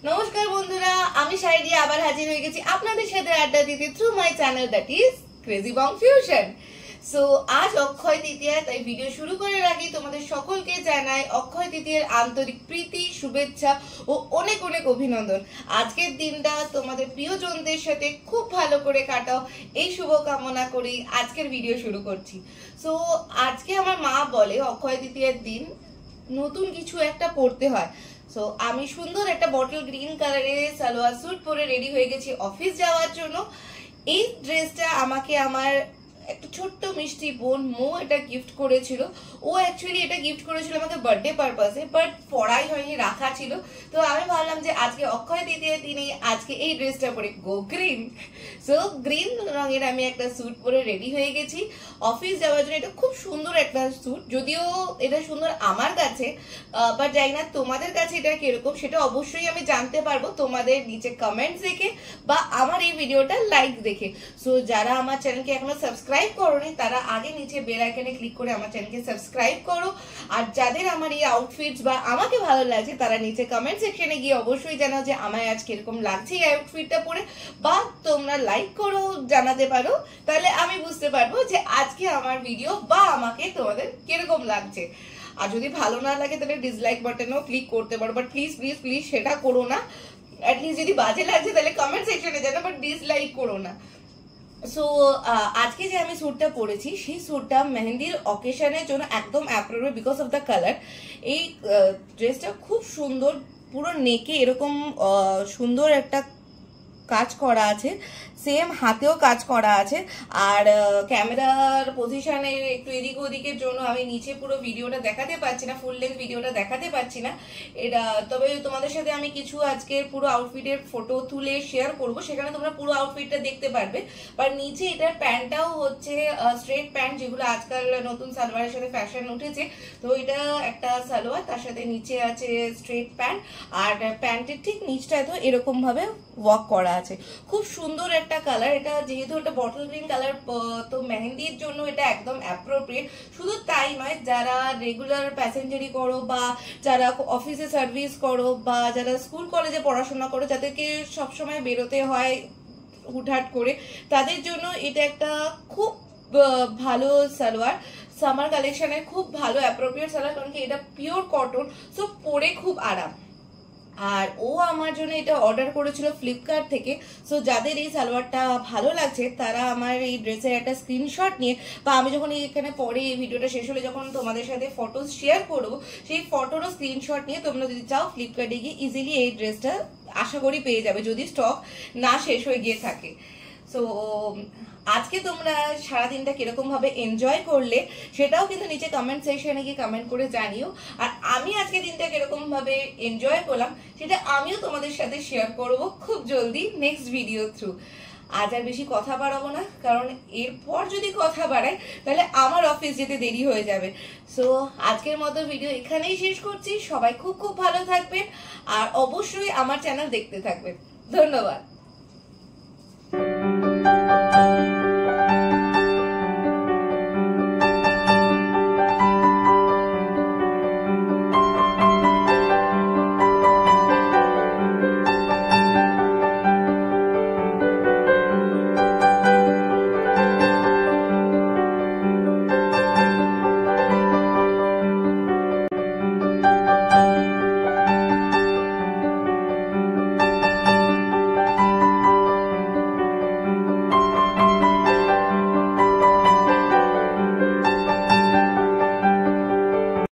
নমস্কার বন্ধুরা, আমি শাইরি আবার হাজির হয়ে গেছি আপনাদের সাথে আড্ডা দিতে through my channel that is crazy Bong fusion. So আজ অক্ষয় তৃতীয়া, তাই ভিডিও শুরু করার আগে তোমাদের সকলকে জানাই অক্ষয় তৃতীয়ার আন্তরিক প্রীতি, শুভেচ্ছা ও অনেক অনেক অভিনন্দন। আজকের দিনটা তোমাদের প্রিয়জনদের সাথে খুব ভালো করে কাটাও, এই শুভকামনা করি আজকের ভিডিও শুরু করছি। সো আজকে আমার মা বলে অক্ষয় তৃতীয়ার দিন নতুন কিছু একটা পড়তে হয়। সো আমি সুন্দর একটা বটল গ্রিন কালারের সালোয়ার স্যুট পরে রেডি হয়ে গেছি অফিস যাওয়ার জন্য। এই ড্রেসটা আমাকে আমার একটা ছোট্ট মিষ্টি বোন মো এটা গিফট করেছিল। ও অ্যাকচুয়ালি এটা গিফট করেছিল আমাকে বার্থডে পারপাসে, বাট পড়াই হয়নি, রাখা ছিল। তো আমি ভাবলাম যে আজকে অক্ষয় তৃতীয়ার দিনে আজকে এই ড্রেসটা পরে গো গ্রিন। সো গ্রিন রঙের আমি একটা স্যুট পরে রেডি হয়ে গেছি অফিস যাওয়ার জন্য। এটা খুব সুন্দর একটা স্যুট, যদিও এটা সুন্দর আমার কাছে, বাট জানি না তোমাদের কাছে এটা কিরকম, সেটা অবশ্যই আমি জানতে পারবো তোমাদের নিচে কমেন্টস দেখে বা আমার এই ভিডিওটা লাইক দেখে। সো যারা আমার চ্যানেলকে এখনো সাবস্ক্রাইব করোনি তারা আগে নিচে বেল আইকনে ক্লিক করে আমার চ্যানেলকে সাবস্ক্রাইব করো। আর যাদের আমার এই আউটফিটস বা আমাকে ভালো লাগছে তারা নিচে কমেন্ট সেকশনে গিয়ে অবশ্যই জানাও যে আমায় আজ কিরকম লাগছে এই আউটফিটটা পরে, বা তোমরা লাইক করো, জানাতে পারো, তাহলে আমি বুঝতে পারবো যে আজকে আমার ভিডিও বা আমাকে তোমাদের কিরকম লাগছে। আর যদি ভালো না লাগে তাহলে ডিসলাইক বাটনেও ক্লিক করতে পারো, বাট প্লিজ প্লিজ প্লিজ সেটা করো না। অ্যাটলিস্ট যদি বাজে লাগছে তাহলে কমেন্ট সেকশনে জানাও, বাট ডিসলাইক করো না। সো আজকে যে আমি স্যুটটা পরেছি সেই স্যুটটা মেহেন্দির অকেশনের জন্য একদম appropriate because of the colour. এই ড্রেসটা খুব সুন্দর, পুরো নেকে এরকম সুন্দর একটা কাজ করা আছে, সেম হাতেও কাজ করা আছে। আর ক্যামেরার পজিশনে একটু এদিক ওদিকের জন্য আমি নিচে পুরো ভিডিওটা দেখাতে পারছি না, ফুল লেন্থ ভিডিওটা দেখাতে পারছি না এটা। তবে তোমাদের সাথে আমি কিছু আজকের পুরো আউটফিটের ফটো তুলে শেয়ার করব, সেখানে তোমরা পুরো আউটফিটটা দেখতে পারবে। আর নিচে এটার প্যান্টটাও হচ্ছে স্ট্রেট প্যান্ট, যেগুলো আজকাল নতুন সালোয়ারের সাথে ফ্যাশন উঠেছে। তো এটা একটা সালোয়ার, তার সাথে নিচে আছে স্ট্রেট প্যান্ট, আর প্যান্টের ঠিক নিচটায় তো এরকম ভাবে ওয়ার্ক করা আছে। খুব সুন্দর একটা কালার, এটা যেহেতু একটা বটল গ্রিন কালার, তো মেহেন্দির জন্য এটা একদম অ্যাপ্রোপ্রিয়েট। শুধু তাই নয়, যারা রেগুলার প্যাসেঞ্জারি করো বা যারা অফিসে সার্ভিস করো বা যারা স্কুল কলেজে পড়াশোনা করো, যাদেরকে সবসময় বেরোতে হয় হুটহাট করে, তাদের জন্য এটা একটা খুব ভালো সালোয়ার। সামার কালেকশনের খুব ভালো অ্যাপ্রোপ্রিয়েট সালোয়ার, কারণ কি এটা পিওর কটন, সো পরে খুব আরাম। আর ও আমার জন্য এটা অর্ডার করেছিল ফ্লিপকার্ট থেকে। সো যাদের এই সালোয়ারটা ভালো লাগছে তারা আমার এই ড্রেসের একটা স্ক্রিনশট নিয়ে, বা আমি যখন এখানে পরে এই ভিডিওটা শেষ হলে যখন তোমাদের সাথে ফটো শেয়ার করবো, সেই ফটোরও স্ক্রিনশট নিয়ে তোমরা যদি চাও ফ্লিপকার্টে গিয়ে ইজিলি এই ড্রেসটা আশা করি পেয়ে যাবে, যদি স্টক না শেষ হয়ে গিয়ে থাকে। সো আজকে তোমরা সারাদিনটা কিরকম ভাবে এনজয় করলে সেটাও কিন্তু নিচে কমেন্ট সেকশনে গিয়ে কমেন্ট করে জানিও। আর আমি আজকে দিনটা কিরকম ভাবে এনজয় করলাম সেটা আমিও তোমাদের সাথে শেয়ার করব খুব জলদি নেক্সট ভিডিও থ্রু। আজ আর বেশি কথা বাড়াবো না, কারণ এরপর যদি কথা বাড়াই তাহলে আমার অফিস যেতে দেরি হয়ে যাবে। সো আজকের মতো ভিডিও এখানেই শেষ করছি। সবাই খুব খুব ভালো থাকবেন আর অবশ্যই আমার চ্যানেল দেখতে থাকবেন। ধন্যবাদ।